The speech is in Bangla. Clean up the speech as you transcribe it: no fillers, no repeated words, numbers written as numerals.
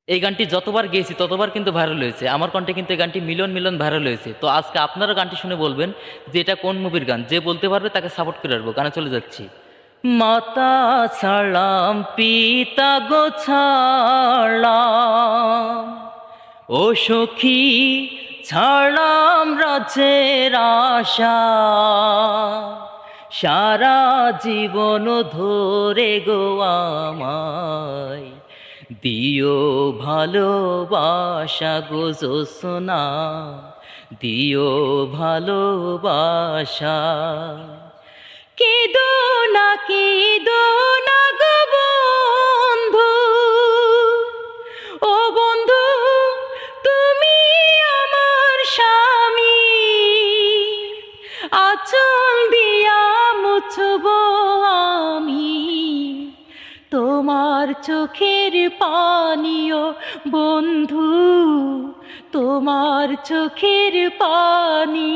এই গানটি যতবার গেয়েছি ততবার কিন্তু ভাইরাল হয়েছে, আমার কণ্ঠে কিন্তু এই গানটি মিলিয়ন মিলিয়ন ভাইরাল হয়েছে। তো আজকে আপনারা গানটি শুনে বলবেন যে এটা কোন মুভির গান, যে বলতে পারবে তাকে সাপোর্ট করে আসবো। গানে চলে যাচ্ছি। মাতা ছাড়াম পিতা গো ছাড়লাম, ও সখী ছাড়লাম রাজ্যের আশা, সারা জীবন ধরে গো আমায় দিও ভালোবাসা গো জোছনা, দিও ভালোবাসা। কেঁদো না গো বন্ধু, ও বন্ধু তুমি আমার স্বামী, আঁচল দিয়া মুছব আমি তোমার চোখের পানিও বন্ধু, তোমার চোখের পানি।